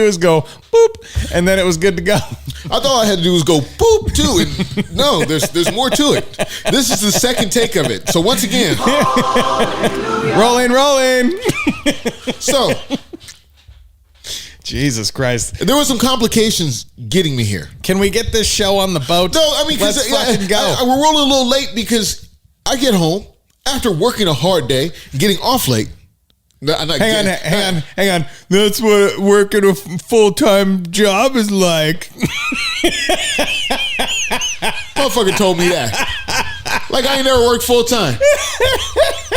was go boop, and then it was good to go. I thought all I had to do was go boop too. And no, there's more to it. This is the second take of it. So once again, rolling. So Jesus Christ, there were some complications getting me here. Can we get this show on the boat? No, I mean, let's fucking go. We're rolling a little late because I get home after working a hard day, getting off late. Hang on. That's what working a full-time job is like. Motherfucker told me that. Like I ain't never worked full-time.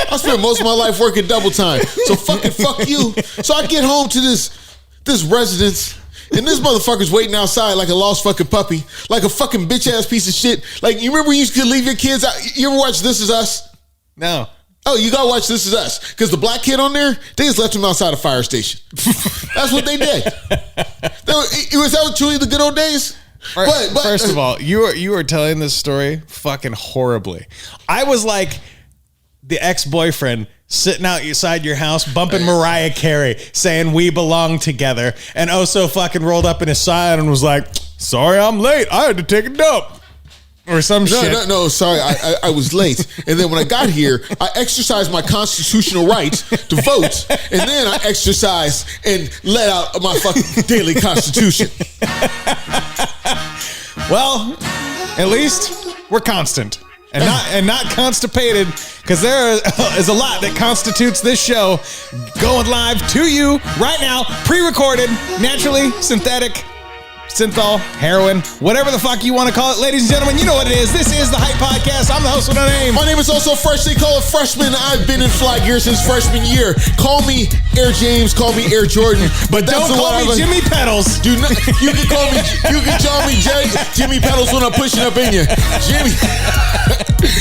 I spent most of my life working double time. So fuck you. So I get home to this residence, and this motherfucker's waiting outside like a lost fucking puppy, like a fucking bitch-ass piece of shit. Like, you remember you used to leave your kids out? You ever watch This Is Us? No. Oh, you gotta watch This Is Us. Because the black kid on there, they just left him outside a fire station. That's what they did. Was that truly the good old days? But first of all, you are telling this story fucking horribly. I was like the ex-boyfriend sitting outside your house bumping Mariah Carey saying we belong together, and also fucking rolled up in his side and was like, sorry I'm late, I had to take a dump. Or some shit. No, sorry, I was late. And then when I got here, I exercised my constitutional right to vote. And then I exercised and let out my fucking daily constitution. Well, at least we're constant. And not constipated, because there is a lot that constitutes this show going live to you right now, pre-recorded, naturally, synthetic, synthol, heroin, whatever the fuck you want to call it. Ladies and gentlemen, you know what it is. This is the Hype Podcast. I'm the host with no name. My name is also Fresh. They call it Freshman. I've been in fly gear since freshman year. Call me Air James. Call me Air Jordan. But don't call me Jimmy Pedals. You can call me Jimmy Pedals when I'm pushing up in you. Jimmy.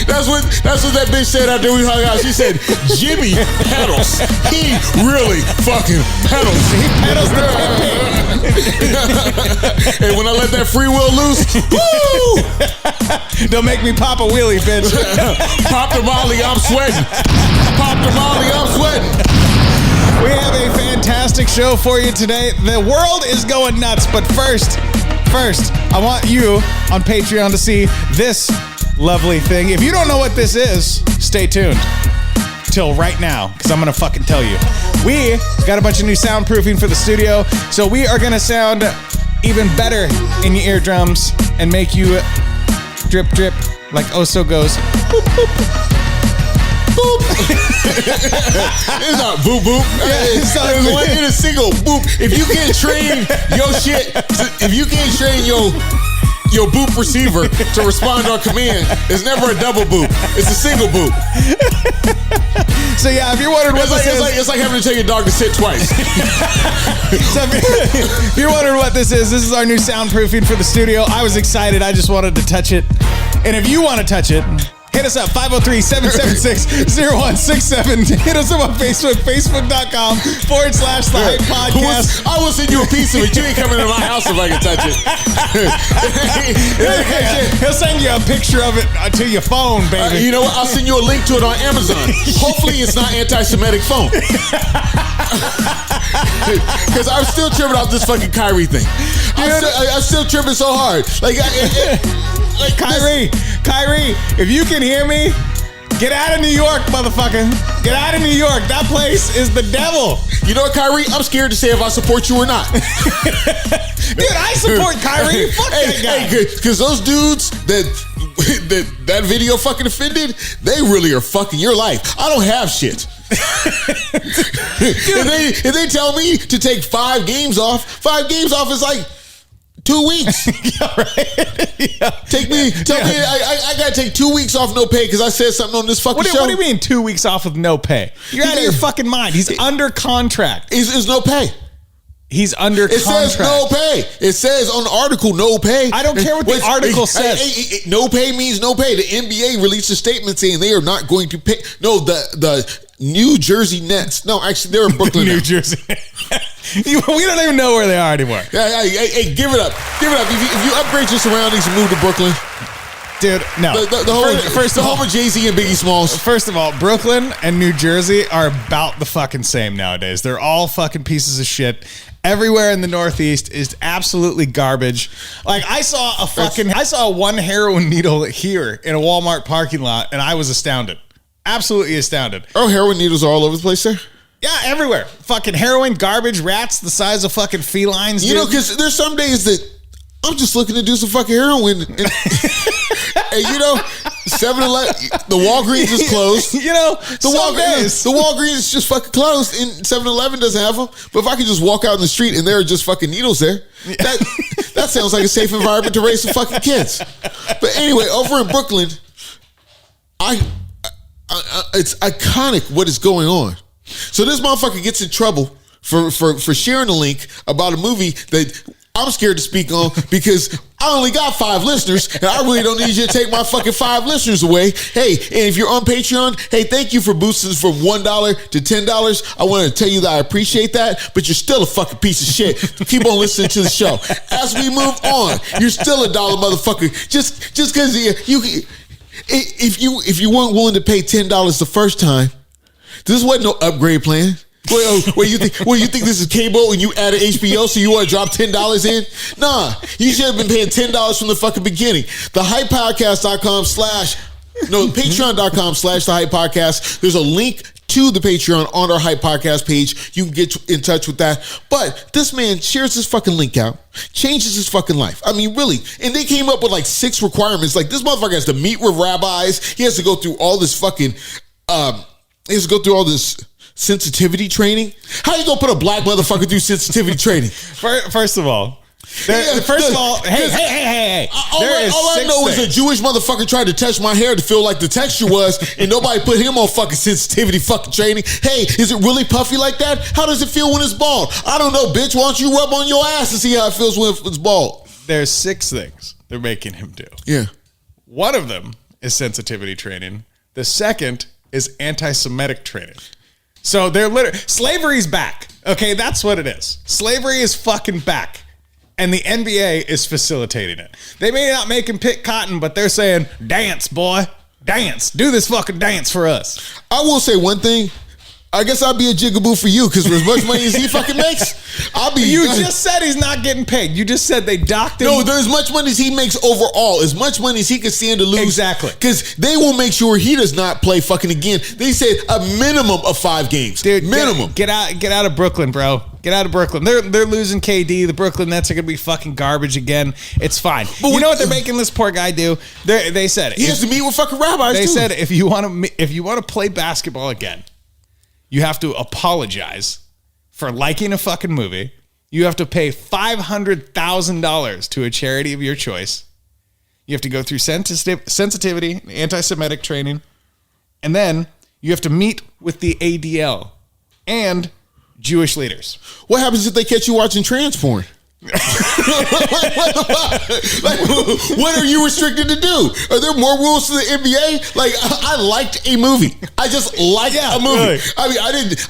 That's what that bitch said after we hung out. She said, Jimmy Pedals. He really fucking pedals. He pedals the pimp. And when I let that free will loose, woo! Don't make me pop a wheelie, bitch. Pop the molly, I'm sweating. Pop the molly, I'm sweating. We have a fantastic show for you today. The world is going nuts, but first, I want you on Patreon to see this lovely thing. If you don't know what this is, stay tuned till right now, because I'm going to fucking tell you. We got a bunch of new soundproofing for the studio, so we are going to sound even better in your eardrums and make you drip, drip, like Oso goes, boop, boop, boop. It's not boop, boop. It's one in a single boop. If you can't train your shit, if you can't train your boop receiver to respond on command, it's never a double boop. It's a single boop. So yeah, if you're wondering what this is, it's like having to tell your dog to sit twice. So if you're wondering what this is our new soundproofing for the studio. I was excited. I just wanted to touch it. And if you want to touch it, hit us up, 503-776-0167. Hit us up on Facebook, facebook.com/The Hype Podcast. I will send you a piece of it. You ain't coming to my house if I can touch it. He'll send you a picture of it to your phone, baby. You know what? I'll send you a link to it on Amazon. Hopefully it's not anti-Semitic phone. Because I'm still tripping off this fucking Kyrie thing. I'm still tripping so hard. Like Kyrie, if you can hear me, get out of New York, motherfucker. Get out of New York. That place is the devil. You know what, Kyrie? I'm scared to say if I support you or not. Dude, I support Kyrie. Fuck that guy. Because those dudes that video fucking offended, they really are fucking your life. I don't have shit. If they tell me to take 5 games off, 5 games off is like 2 weeks. Yeah, right. Yeah. Tell me, I gotta take 2 weeks off no pay because I said something on this fucking show. What do you mean 2 weeks off with no pay? You're out of your fucking mind. He's under contract. It's no pay. He's under contract. It says no pay. It says on the article no pay. I don't care what the article says. No pay means no pay. The NBA released a statement saying they are not going to pay. No, the New Jersey Nets. No, actually, they're in Brooklyn. New Jersey. We don't even know where they are anymore. Hey, give it up. Give it up. If you upgrade your surroundings and move to Brooklyn. Dude, no. The home of Jay-Z and Biggie Smalls. First of all, Brooklyn and New Jersey are about the fucking same nowadays. They're all fucking pieces of shit. everywhere in the Northeast is absolutely garbage. Like I saw one heroin needle here in a Walmart parking lot, and I was astounded. Absolutely astounded. Oh, heroin needles are all over the place there? Yeah, everywhere. Fucking heroin, garbage, rats the size of fucking felines. You know, because there's some days that I'm just looking to do some fucking heroin. And you know, 7-Eleven, the Walgreens is closed. You know, the Walgreens is just fucking closed, and 7-Eleven doesn't have them. But if I could just walk out in the street and there are just fucking needles there, that sounds like a safe environment to raise some fucking kids. But anyway, over in Brooklyn, it's iconic what is going on. So this motherfucker gets in trouble for sharing a link about a movie that I'm scared to speak on because I only got 5 listeners and I really don't need you to take my fucking 5 listeners away. Hey, and if you're on Patreon, hey, thank you for boosting from $1 to $10. I want to tell you that I appreciate that, but you're still a fucking piece of shit. Keep on listening to the show. As we move on, you're still a dollar motherfucker. Just because if you weren't willing to pay $10 the first time, this wasn't no upgrade plan. Wait, you think this is cable and you added HBO so you want to drop $10 in? Nah, you should have been paying $10 from the fucking beginning. Patreon.com/the Hype Podcast. There's a link to the Patreon on our Hype Podcast page. You can get in touch with that. But this man shares his fucking link out, changes his fucking life. I mean, really. And they came up with like 6 requirements. Like this motherfucker has to meet with rabbis. He has to go through all this fucking, sensitivity training. How you gonna put a black motherfucker through sensitivity training? First of all, hey. All I know is a Jewish motherfucker tried to touch my hair to feel like the texture was, and nobody put him on fucking sensitivity fucking training. Hey, is it really puffy like that? How does it feel when it's bald? I don't know, bitch. Why don't you rub on your ass and see how it feels when it's bald? There's 6 things they're making him do. Yeah. One of them is sensitivity training. The second is anti-Semitic training. So they're slavery's back. Okay, that's what it is. Slavery is fucking back. And the NBA is facilitating it. They may not make him pick cotton, but they're saying, dance, boy. Dance. Do this fucking dance for us. I will say one thing. I guess I'll be a jigaboo for you because for as much money as he fucking makes, I'll be. You just said he's not getting paid. You just said they docked him. No, there's as much money as he makes overall, as much money as he can stand to lose. Exactly. Because they will make sure he does not play fucking again. They said a minimum of 5 games. Dude, minimum. Get out of Brooklyn, bro. Get out of Brooklyn. They're losing KD. The Brooklyn Nets are gonna be fucking garbage again. It's fine. But you know what they're making this poor guy do? They said he has to meet with fucking rabbis. They said if you want to play basketball again, you have to apologize for liking a fucking movie. You have to pay $500,000 to a charity of your choice. You have to go through sensitivity, anti-Semitic training, and then you have to meet with the ADL and Jewish leaders. What happens if they catch you watching trans porn? Like, what are you restricted to do? Are there more rules to the NBA? Like, I liked a movie. I just liked a movie. Really. I mean,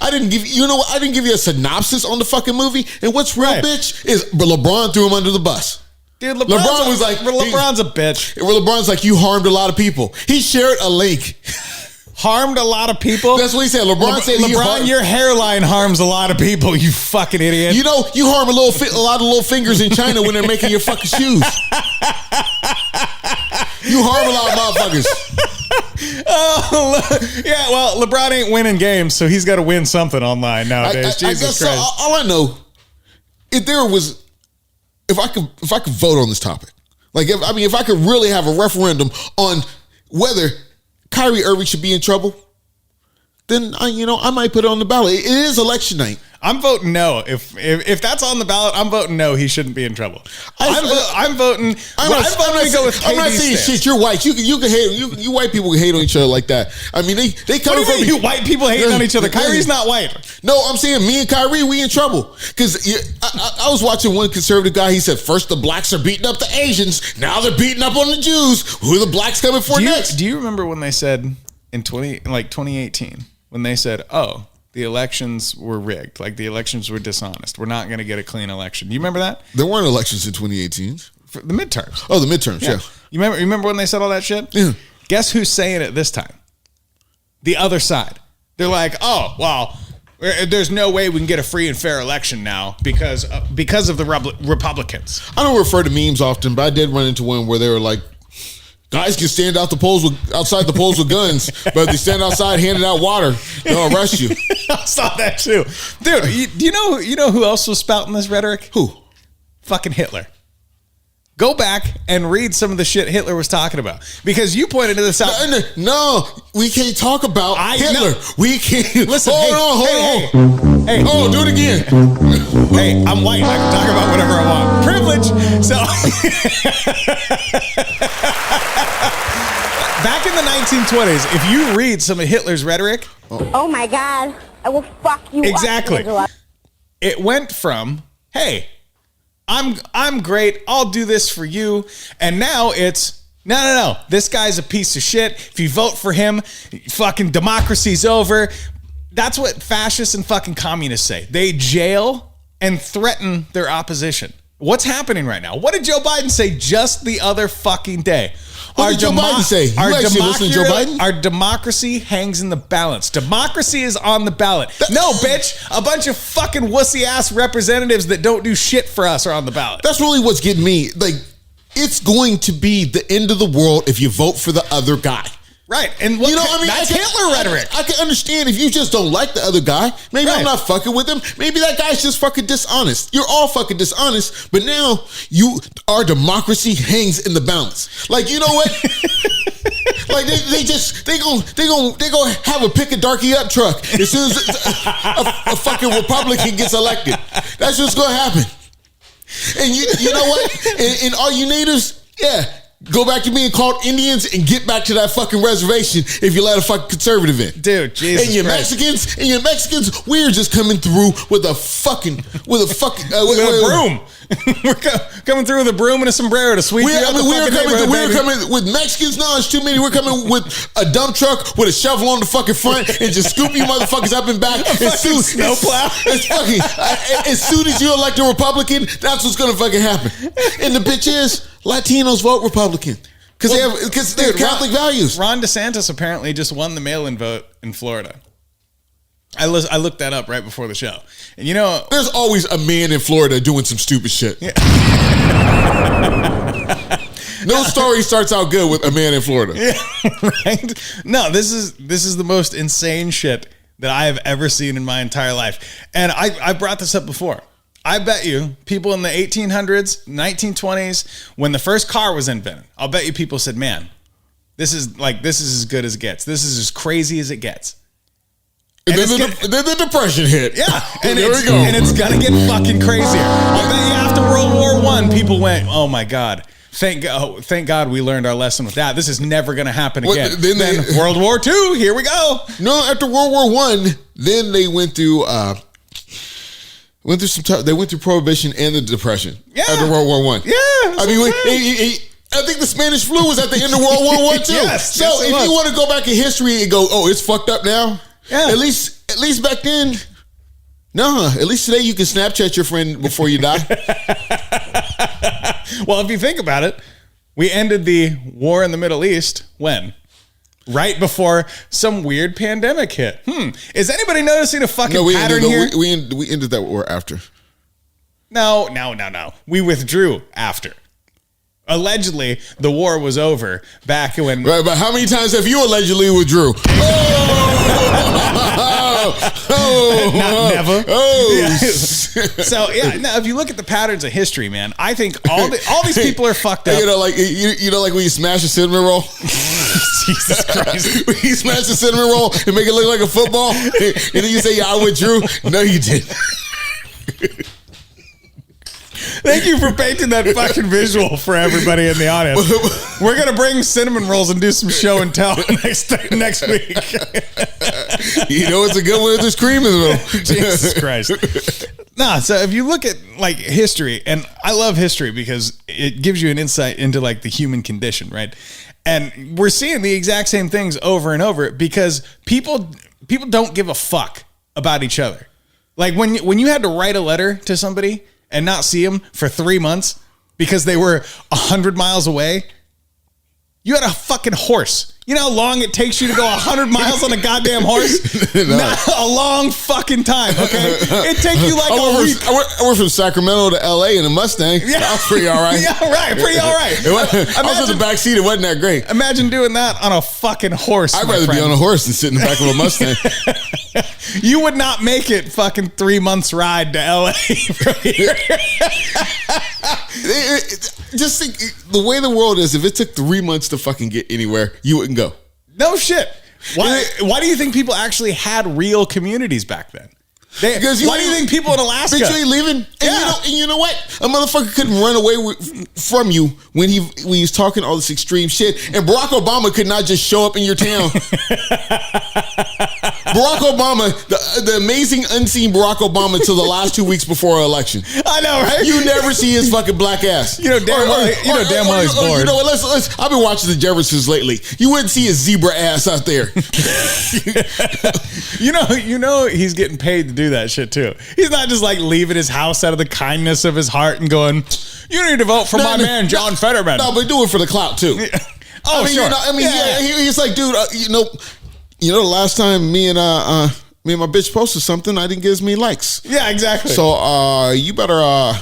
I didn't give you know what? I didn't give you a synopsis on the fucking movie. And what's real, bitch, is LeBron threw him under the bus. Dude, LeBron's a bitch. LeBron's like, you harmed a lot of people. He shared a link. Harmed a lot of people? That's what he said. LeBron said your hairline harms a lot of people, you fucking idiot. You know, you harm a lot of little fingers in China when they're making your fucking shoes. You harm a lot of motherfuckers. Oh, yeah, well, LeBron ain't winning games, so he's got to win something online nowadays. Jesus Christ. So, all I know, if I could vote on this topic, like, if I could really have a referendum on whether Kyrie Irving should be in trouble, then I might put it on the ballot. It is election night. I'm voting no. If that's on the ballot, I'm voting no. He shouldn't be in trouble. I'm voting. I'm not saying shit. You're white. You can hate. You white people can hate on each other like that. I mean, they come from you. White people hating on each other. Kyrie's not white. No, I'm saying me and Kyrie, we in trouble because I was watching one conservative guy. He said first the blacks are beating up the Asians. Now they're beating up on the Jews. Who are the blacks coming for next? Do you remember when they said in 2018 when they said, "Oh, the elections were rigged. Like the elections were dishonest. We're not going to get a clean election." Do you remember that? There weren't elections in 2018. For the midterms. Oh, the midterms. Yeah. You remember when they said all that shit? Yeah. Guess who's saying it this time? The other side. They're like, "Oh, well, There's no way we can get a free and fair election now because of the Republicans. I don't refer to memes often, but I did run into one where they were like, guys can stand outside the polls with guns, but if they stand outside handing out water, they'll arrest you. I saw that too. Dude, do you know who else was spouting this rhetoric? Who? Fucking Hitler. Go back and read some of the shit Hitler was talking about. Because you pointed to this out. No, we can't talk about Hitler. No. We can't. Listen, hold on. Hey, oh, do it again. Hey, I'm white. I can talk about whatever I want. Privilege. So, back in the 1920s, if you read some of Hitler's rhetoric. Oh my God, I will fuck you exactly. up, Angela. It went from, hey, I'm great. I'll do this for you. And now it's, no. This guy's a piece of shit. If you vote for him, fucking democracy's over. That's what fascists and fucking communists say. They jail and threaten their opposition. What's happening right now? What did Joe Biden say just the other fucking day? What did Joe Biden say? You actually listen to Joe Biden? Our democracy hangs in the balance. Democracy is on the ballot. No, bitch. A bunch of fucking wussy-ass representatives that don't do shit for us are on the ballot. That's really what's getting me. Like, it's going to be the end of the world if you vote for the other guy. Right. And that's Hitler rhetoric. I can understand if you just don't like the other guy. Maybe I'm not fucking with him. Maybe that guy's just fucking dishonest. You're all fucking dishonest. But now our democracy hangs in the balance. Like, you know what? Like they gonna have a pick a darky up truck as soon as a fucking Republican gets elected. That's what's gonna happen. And you know what? And all you natives, go back to being called Indians and get back to that fucking reservation if you let a fucking conservative in. Dude, Jesus And your Mexicans, we're just coming through with a broom. We're coming through with a broom and a sombrero to sweep you up the fucking neighborhood, we're coming with Mexicans. No, it's too many. We're coming with a dump truck with a shovel on the fucking front and just scoop you motherfuckers up and back. As soon as you elect a Republican, that's what's gonna fucking happen. And the bitch is Latinos vote Republican because they're Catholic values. Ron DeSantis apparently just won the mail-in vote in Florida. I looked that up right before the show. And there's always a man in Florida doing some stupid shit. Yeah. No story starts out good with a man in Florida. Yeah, right? No, this is the most insane shit that I have ever seen in my entire life. And I brought this up before. I bet you people in the 1800s, 1920s, when the first car was invented, I'll bet you people said, man, this is as good as it gets. This is as crazy as it gets. And then the Depression hit. Yeah. And here we go. And it's going to get fucking crazier. I bet you after World War I, people went, oh my God. Thank God we learned our lesson with that. This is never going to happen again. Then World War II, here we go. No, after World War I, then they went through they went through Prohibition and the Depression. Yeah. After World War I. Yeah. I mean, I think the Spanish flu was at the end of World War I too. Yes, so if you want to go back in history and go, oh, it's fucked up now. Yeah. At least back then. No, at least today you can Snapchat your friend before you die. Well, if you think about it, we ended the war in the Middle East when? Right before some weird pandemic hit. Is anybody noticing a fucking pattern here? We ended that war after. No. We withdrew after. Allegedly, the war was over back when... Right, but how many times have you allegedly withdrew? Never. Oh. So, now if you look at the patterns of history, man, I think all these people are fucked up. Like when you smash a cinnamon roll? Jesus Christ. When you smash a cinnamon roll and make it look like a football, and then you say, I withdrew. No, you didn't. Thank you for painting that fucking visual for everybody in the audience. We're going to bring cinnamon rolls and do some show and tell next week. You know it's a good one with this cream in the middle. Jesus Christ. So if you look at like history, and I love history because it gives you an insight into like the human condition, right? And we're seeing the exact same things over and over because people don't give a fuck about each other. Like when you had to write a letter to somebody and not see them for 3 months because they were 100 miles away, you had a fucking horse. You know how long it takes you to go 100 miles on a goddamn horse? No. Not a long fucking time, okay? It takes you like a week. I went from Sacramento to LA in a Mustang. Yeah. That was pretty all right. Yeah, right. Pretty all right. I was in the back seat. It wasn't that great. Imagine doing that on a fucking horse. I'd rather be on a horse than sit in the back of a Mustang. You would not make it fucking 3 months ride to LA from here. Just think the way the world is. If it took 3 months to fucking get anywhere, you wouldn't go. No shit. Why do you think people actually had real communities back then? Why do you think people in Alaska? Bitch, you ain't leaving. And you know what? A motherfucker couldn't run away from you when he was talking all this extreme shit. And Barack Obama could not just show up in your town. Barack Obama, the amazing unseen Barack Obama till the last 2 weeks before our election. I know, right? You never see his fucking black ass. You know damn well he's bored. You know what? Let's. I've been watching the Jeffersons lately. You wouldn't see his zebra ass out there. You know he's getting paid to do that shit too. He's not just like leaving his house out of the kindness of his heart and going, "You need to vote for my man John Fetterman." No, but do it for the clout too. Oh, sure. He's like, dude, the last time me and my bitch posted something, I didn't get as many likes. Yeah, exactly. So you better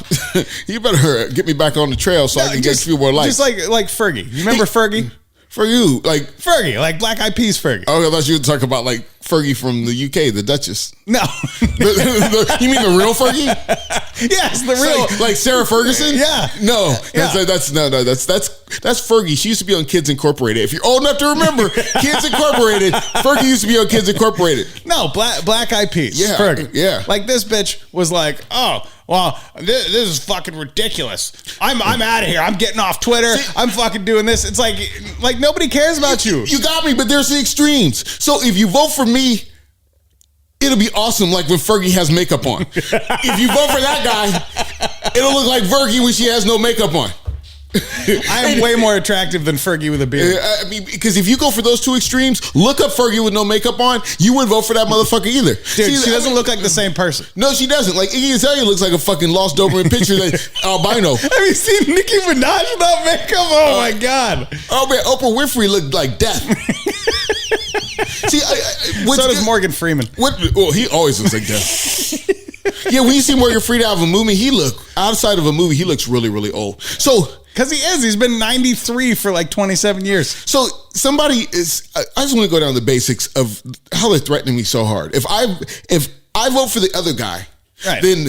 get me back on the trail so I can get a few more likes. Just like Fergie. You remember Fergie? For you, like Fergie, like Black Eyed Peas Fergie. Oh, I thought you were talking about like Fergie from the UK, the Duchess. No. You mean the real Fergie? Yes, the real. Like Sarah Ferguson? Yeah. No, that's Fergie. She used to be on Kids Incorporated. If you're old enough to remember, Kids Incorporated, Fergie used to be on Kids Incorporated. No, Black Eyed Peas. Yeah. Fergie. Yeah. Like this bitch was like, oh, well, this is fucking ridiculous. I'm out of here. I'm getting off Twitter. I'm fucking doing this. It's like nobody cares about you. You got me, but there's the extremes. So if you vote for me, it'll be awesome like when Fergie has makeup on. If you vote for that guy, it'll look like Fergie when she has no makeup on. I am way more attractive than Fergie with a beard. I mean, because if you go for those two extremes, look up Fergie with no makeup on, you wouldn't vote for that motherfucker either. Dude, she doesn't look like the same person. No, she doesn't. Like Iggy Azalea looks like a fucking lost Doberman picture that albino. Have you seen Nicki Minaj without makeup? Oh my God. Oh man, Oprah Winfrey looked like death. See, so does Morgan Freeman. He always looks like death. Yeah, when you see Morgan Freeman out of a movie, he looks really, really old. So, because he's been 93 for like 27 years. So I just want to go down the basics of how they're threatening me so hard. If I vote for the other guy, right, then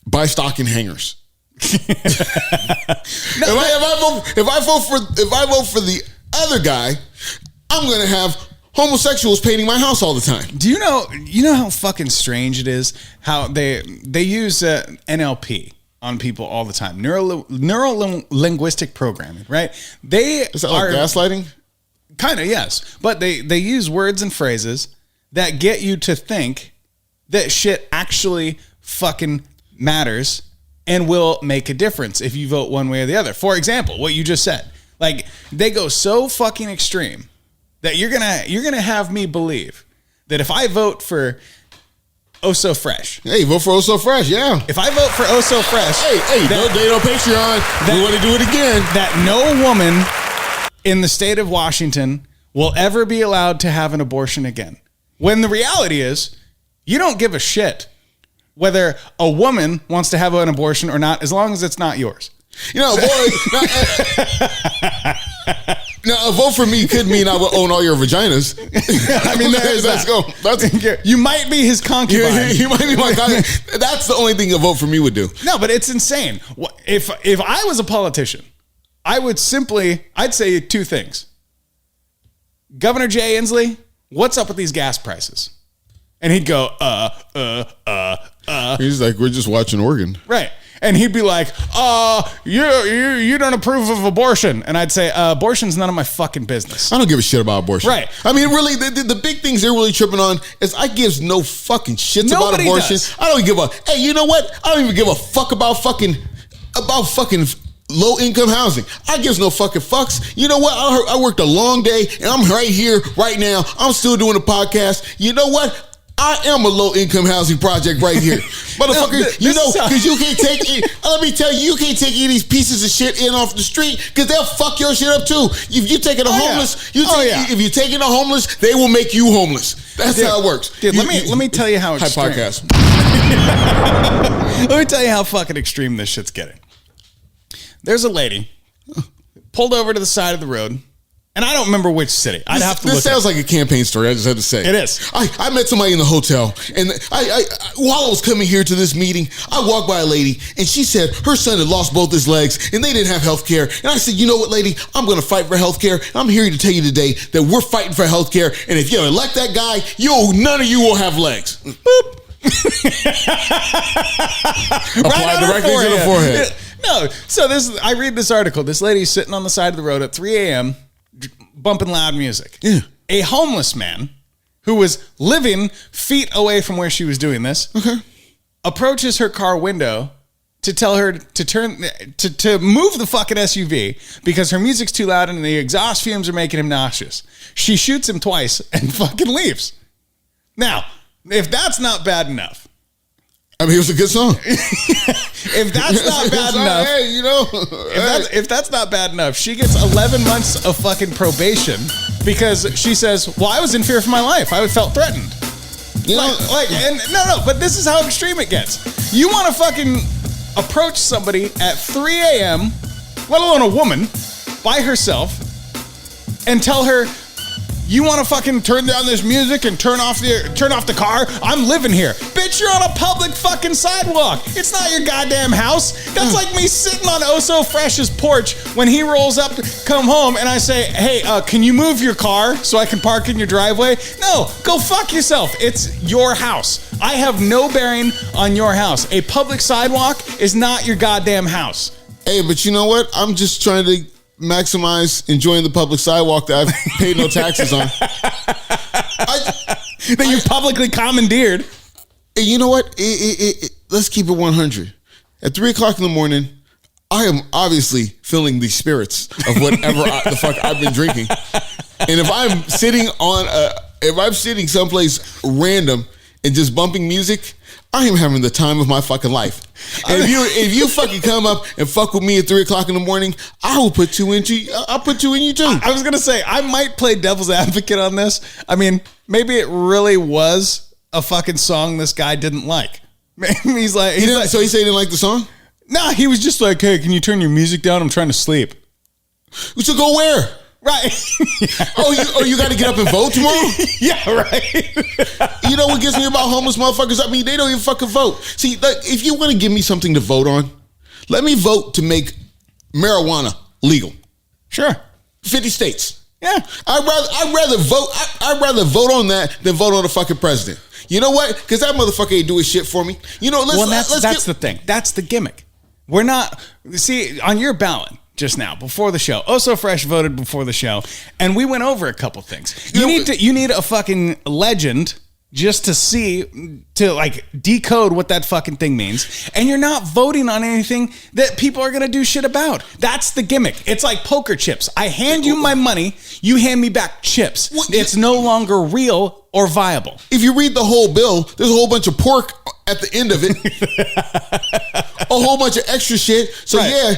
buy stock in hangers. If I vote for the other guy, I'm going to have homosexuals painting my house all the time. Do you know how fucking strange it is how they use NLP on people all the time? Neuro-linguistic programming, right? Is that like gaslighting? Kind of, yes. But they use words and phrases that get you to think that shit actually fucking matters and will make a difference if you vote one way or the other. For example, what you just said. Like, they go so fucking extreme that you're gonna have me believe that if I vote for Oh So Fresh. Hey, vote for Oh So Fresh, yeah. If I vote for Oh So Fresh. Hey, donate on Patreon. We want to do it again. That no woman in the state of Washington will ever be allowed to have an abortion again. When the reality is, you don't give a shit whether a woman wants to have an abortion or not, as long as it's not yours. You know, now a vote for me could mean I would own all your vaginas. I mean, let's go. You might be his concubine. You might be my concubine. That's the only thing a vote for me would do. No, but it's insane. If I was a politician, I'd say two things. Governor Jay Inslee, what's up with these gas prices? And he'd go, He's like, we're just watching Oregon. Right. And he'd be like, you don't approve of abortion. And I'd say, abortion's none of my fucking business. I don't give a shit about abortion. Right. I mean, really, the big things they're really tripping on is I gives no fucking shits about abortion. Does. I don't give a, hey, you know what? I don't even give a fuck about fucking low income housing. I gives no fucking fucks. You know what? I worked a long day and I'm right here right now. I'm still doing a podcast. You know what? I am a low-income housing project right here. Motherfucker, because you can't take it. Let me tell you can't take any of these pieces of shit in off the street because they'll fuck your shit up too. If you're taking a homeless, if you're taking a homeless, they will make you homeless. That's how it works. Dude, let me tell you how extreme. Podcast. Let me tell you how fucking extreme this shit's getting. There's a lady pulled over to the side of the road. And I don't remember which city. I'd have to look. This sounds like a campaign story. I just had to say. It is. I met somebody in the hotel, and I while I was coming here to this meeting, I walked by a lady, and she said her son had lost both his legs, and they didn't have health care. And I said, you know what, lady? I'm going to fight for health care. I'm here to tell you today that we're fighting for health care, and if you elect that guy, none of you will have legs. Boop. Apply directly to the forehead. No. So I read this article. This lady's sitting on the side of the road at 3 a.m., bumping loud music. Yeah. A homeless man who was living feet away from where she was doing this approaches her car window to tell her to move the fucking SUV because her music's too loud and the exhaust fumes are making him nauseous. She shoots him twice and fucking leaves. Now, if that's not bad enough, I mean, it was a good song. If that's not bad enough, hey, if that's not bad enough, she gets 11 months of fucking probation because she says, "Well, I was in fear for my life. I felt threatened." But this is how extreme it gets. You want to fucking approach somebody at 3 a.m., let alone a woman, by herself, and tell her, you want to fucking turn down this music and turn off the car? I'm living here. Bitch, you're on a public fucking sidewalk. It's not your goddamn house. That's like me sitting on Oso Fresh's porch when he rolls up to come home and I say, hey, can you move your car so I can park in your driveway? No, go fuck yourself. It's your house. I have no bearing on your house. A public sidewalk is not your goddamn house. Hey, but you know what? I'm just trying to maximize enjoying the public sidewalk that I've paid no taxes on. That you publicly commandeered. You know what? Let's keep it 100. At 3 o'clock in the morning, I am obviously feeling the spirits of whatever the fuck I've been drinking. And if I'm sitting someplace random and just bumping music, I am having the time of my fucking life. And if you fucking come up and fuck with me at 3 o'clock in the morning, I will put two in you. I'll put two in you too. I was gonna say I might play devil's advocate on this. I mean, maybe it really was a fucking song this guy didn't like. He's like, so he said he didn't like the song? No, he was just like, hey, can you turn your music down? I'm trying to sleep. We should go where? Right. You got to get up and vote tomorrow? Yeah, right. You know what gets me about homeless motherfuckers? I mean, they don't even fucking vote. See, if you want to give me something to vote on, let me vote to make marijuana legal. Sure. 50 states. Yeah. I'd rather vote on that than vote on the fucking president. You know what? Because that motherfucker ain't doing shit for me. You know, that's the thing. That's the gimmick. We're not, see, on your ballot just now, before the show, Oso Fresh voted before the show, and we went over a couple things. You need a fucking legend just to like decode what that fucking thing means. And you're not voting on anything that people are going to do shit about. That's the gimmick. It's like poker chips. I hand you my money, you hand me back chips. It's no longer real or viable. If you read the whole bill, there's a whole bunch of pork at the end of it. A whole bunch of extra shit. So right. Yeah,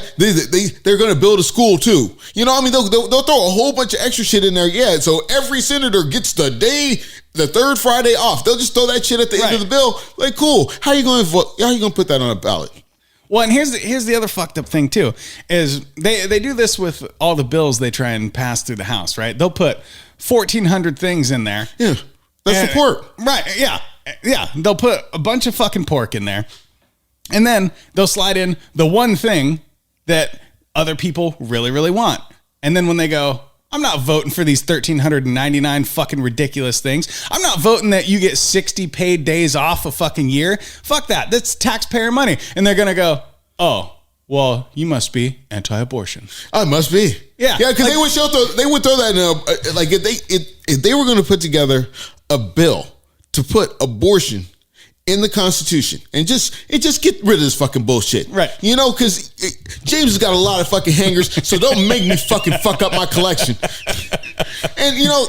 they're going to build a school too. You know what I mean? They'll throw a whole bunch of extra shit in there. Yeah. So every senator gets the third Friday off. They'll just throw that shit at the end of the bill. Like, cool. How are you going to vote? How are you going to put that on a ballot? Well, and here's the other fucked up thing too, is they do this with all the bills they try and pass through the House, right? They'll put 1,400 things in there. Yeah. That's the pork. Right. Yeah. Yeah. They'll put a bunch of fucking pork in there. And then they'll slide in the one thing that other people really, really want. And then when they go, I'm not voting for these 1,399 fucking ridiculous things. I'm not voting that you get 60 paid days off a fucking year. Fuck that. That's taxpayer money. And they're going to go, oh, well, you must be anti-abortion. I must be. Yeah. Yeah, because they would throw that in like if they were going to put together a bill to put abortion in the Constitution and just get rid of this fucking bullshit. Right. You know, because James has got a lot of fucking hangers, so don't make me fucking fuck up my collection. And, you know,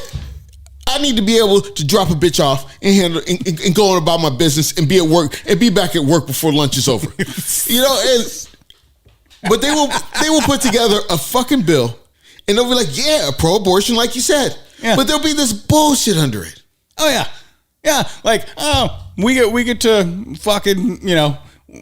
I need to be able to drop a bitch off and handle and go on about my business and be at work and be back at work before lunch is over. But they will put together a fucking bill and they'll be like, yeah, pro-abortion, like you said. Yeah. But there'll be this bullshit under it. Oh yeah. Yeah. Like, we get to fucking,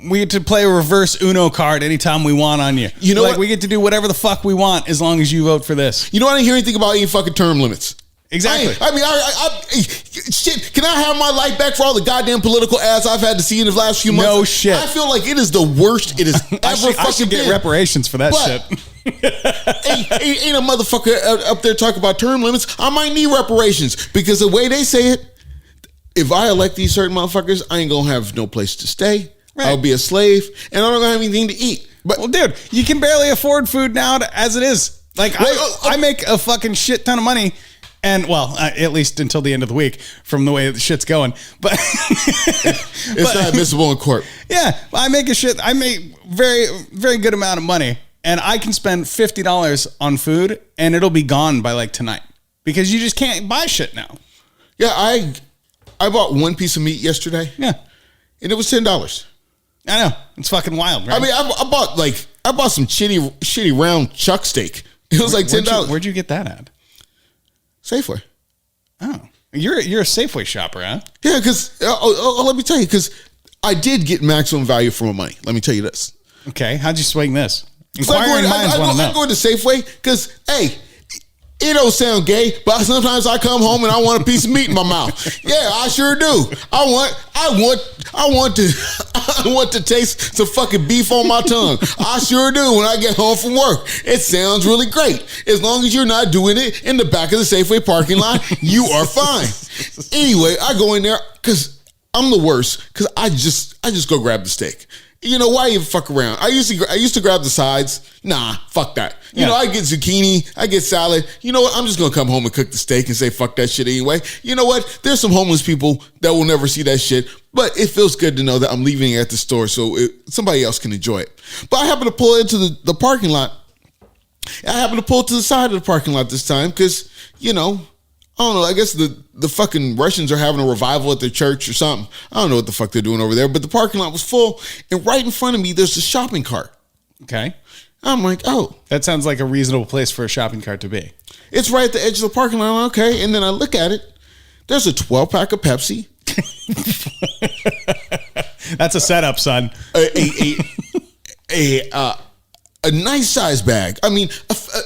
we get to play a reverse Uno card anytime we want on you. You know, like, we get to do whatever the fuck we want as long as you vote for this. You know, I didn't hear anything about any fucking term limits. Exactly. Shit, can I have my life back for all the goddamn political ads I've had to see in the last few months? No shit. I feel like it is the worst it has ever I should get reparations for that shit. ain't a motherfucker up there talking about term limits. I might need reparations because the way they say it, if I elect these certain motherfuckers, I ain't gonna have no place to stay. Right. I'll be a slave and I'm not gonna have anything to eat. But well, dude, you can barely afford food now as it is. Like, I make a fucking shit ton of money. And well, at least until the end of the week, from the way the shit's going. But it's not admissible in court. Yeah, I make very, very good amount of money, and I can spend $50 on food, and it'll be gone by like tonight because you just can't buy shit now. Yeah, I bought one piece of meat yesterday. Yeah, and it was $10. I know, it's fucking wild, right? I mean, I bought some shitty round chuck steak. It was like $10. Where'd you get that at? Safeway. Oh, you're a Safeway shopper, huh? Yeah, because let me tell you, because I did get maximum value for my money. Let me tell you this. Okay, how'd you swing this? Inquiring minds want to know. I'm going to Safeway because, hey, it don't sound gay, but sometimes I come home and I want a piece of meat in my mouth. Yeah, I sure do. I want to taste some fucking beef on my tongue. I sure do when I get home from work. It sounds really great. As long as you're not doing it in the back of the Safeway parking lot, you are fine. Anyway, I go in there because I'm the worst because I just go grab the steak. You know, why even fuck around? I used to grab the sides. Nah, fuck that. You know, I get zucchini, I get salad. You know what? I'm just going to come home and cook the steak and say fuck that shit anyway. You know what? There's some homeless people that will never see that shit, but it feels good to know that I'm leaving it at the store so somebody else can enjoy it. But I happen to pull into the parking lot. I happen to pull to the side of the parking lot this time because, I don't know. I guess the fucking Russians are having a revival at their church or something. I don't know what the fuck they're doing over there, but the parking lot was full, and right in front of me, there's a shopping cart. Okay. I'm like, oh. That sounds like a reasonable place for a shopping cart to be. It's right at the edge of the parking lot. I'm like, okay. And then I look at it. There's a 12-pack of Pepsi. That's a setup, son. A nice size bag. I mean,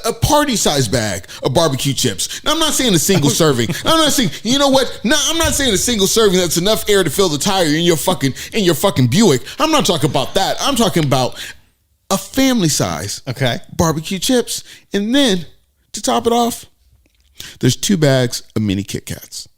a party size bag of barbecue chips. Now, I'm not saying a single serving. I'm not saying, you know what? No, I'm not saying a single serving that's enough air to fill the tire in your fucking Buick. I'm not talking about that. I'm talking about a family size. Okay. Barbecue chips. And then to top it off, there's 2 bags of mini Kit Kats.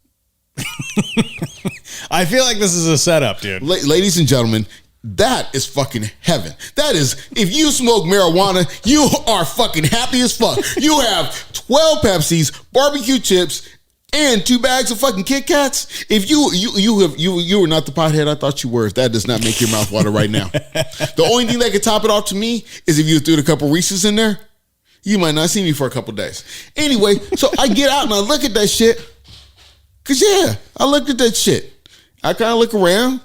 I feel like this is a setup, dude. Ladies and gentlemen, that is fucking heaven. That is, if you smoke marijuana, you are fucking happy as fuck. You have 12 Pepsis, barbecue chips, and 2 bags of fucking Kit Kats. If you were not the pothead I thought you were, if that does not make your mouth water right now. The only thing that could top it off to me is if you threw a couple Reese's in there, you might not see me for a couple days. Anyway, so I get out and I look at that shit. Cause yeah, I looked at that shit. I kind of look around.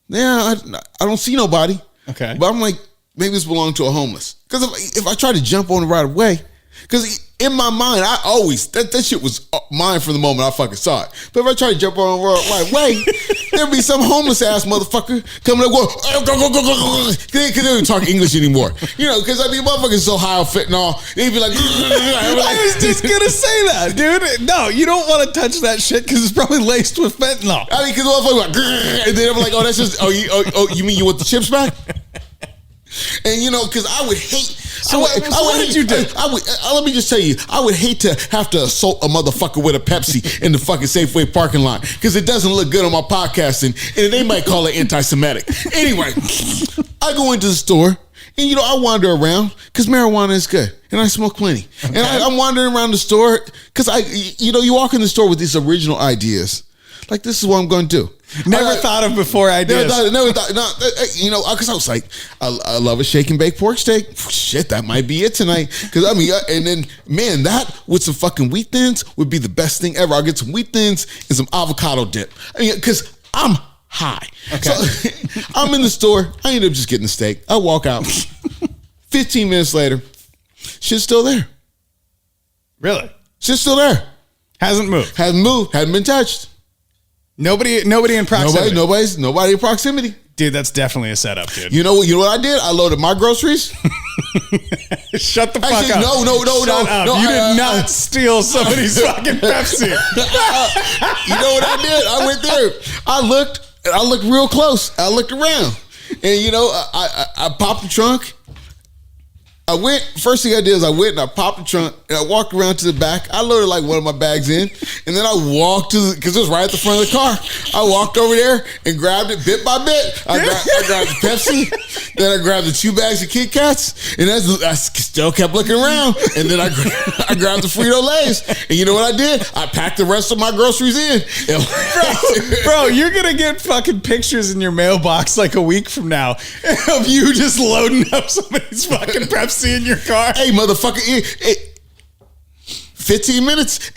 Yeah, I don't see nobody. Okay. But I'm like, maybe this belonged to a homeless. Because if I try to jump on it right away, because in my mind, I always, that shit was mine from the moment I fucking saw it. But if I try to jump on it right away, there'd be some homeless ass motherfucker coming up going, because they don't talk English anymore. Because I mean, motherfuckers so high on fentanyl, they'd be like, I was just going to say that, dude. No, you don't want to touch that shit because it's probably laced with fentanyl. I mean, because the motherfucker like, and then I'm like, oh, that's just, you mean you want the chips back? And because I would hate. So what did you do? Let me just tell you, I would hate to have to assault a motherfucker with a Pepsi in the fucking Safeway parking lot because it doesn't look good on my podcasting, and they might call it anti-Semitic. Anyway, I go into the store and I wander around because marijuana is good, and I smoke plenty. Okay. And I'm wandering around the store because you walk in the store with these original ideas. Like, this is what I'm going to do. Never thought of before ideas. Never thought. No, you know, because I was like, I love a shake and bake pork steak. Shit, that might be it tonight. Because I mean, and then man, that with some fucking wheat thins would be the best thing ever. I'll get some wheat thins and some avocado dip. I mean, because I'm high. Okay. So I'm in the store. I end up just getting the steak. I walk out. 15 minutes later, shit's still there. Really? Shit's still there. Hasn't moved. Hasn't moved. Hadn't been touched. Nobody in proximity. Nobody in proximity. Dude, that's definitely a setup, dude. You know what I did? I loaded my groceries. Shut the fuck up. No. You did not steal somebody's fucking Pepsi. You know what I did? I went there. I looked real close. I looked around. And you know, I popped the trunk. First thing I did is I went and I popped the trunk and I walked around to the back. I loaded like one of my bags in and then I walked because it was right at the front of the car. I walked over there and grabbed it bit by bit. I grabbed the Pepsi, then I grabbed the 2 bags of Kit Kats, and I still kept looking around. And then I grabbed the Frito-Lays. And you know what I did? I packed the rest of my groceries in. Bro, you're going to get fucking pictures in your mailbox like a week from now of you just loading up somebody's fucking Pepsi in your car. Hey, motherfucker. 15 minutes?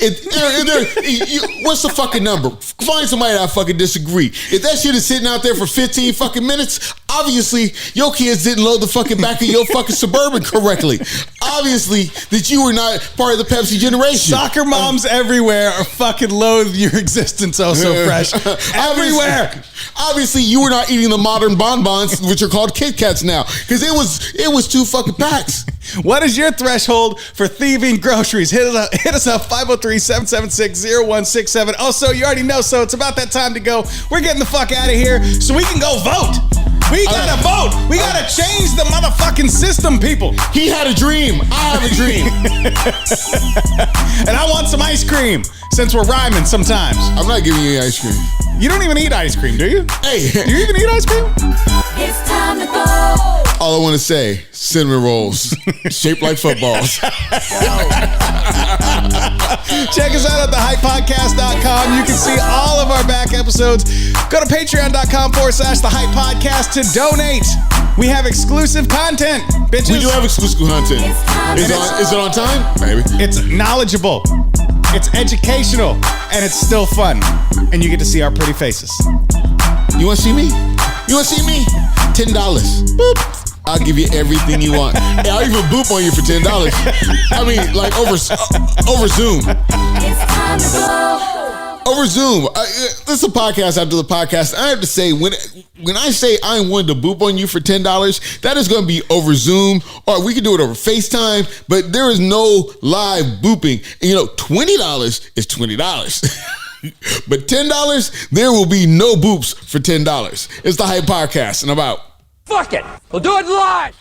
What's the fucking number? Find somebody that I fucking disagree. If that shit is sitting out there for 15 fucking minutes, obviously your kids didn't load the fucking back of your fucking Suburban correctly. Obviously that you were not part of the Pepsi generation. Soccer moms everywhere are fucking loathe your existence oh so fresh. Everywhere. Obviously you were not eating the modern bonbons, which are called Kit Kats now, because it was 2 fucking packs. What is your threshold for thieving groceries? Hit us up 503-776-0167. Also, you already know, so it's about that time to go. We're getting the fuck out of here so we can go vote. We gotta vote. We gotta change the motherfucking system, people. He had a dream. I have a dream. And I want some ice cream, since we're rhyming sometimes. I'm not giving you any ice cream. You don't even eat ice cream, do you? Hey. Do you even eat ice cream? It's time to go. All I want to say, cinnamon rolls shaped like footballs. Check us out at thehypepodcast.com. You can see all of our back episodes. Go to patreon.com/thehypepodcast to donate. We have exclusive content, bitches. We do have exclusive content. Is it on time? Maybe. It's knowledgeable. It's educational. And it's still fun. And you get to see our pretty faces. You want to see me? $10. Boop. I'll give you everything you want. Hey, I'll even boop on you for $10. I mean, like over Zoom. It's time to go. Over Zoom. This is a podcast after the podcast. I have to say, when I say I'm willing to boop on you for $10, that is going to be over Zoom, or we can do it over FaceTime, but there is no live booping. And, you know, $20 is $20. But $10, there will be no boops for $10. It's the Hype Podcast, and I'm out. Fuck it. We'll do it live.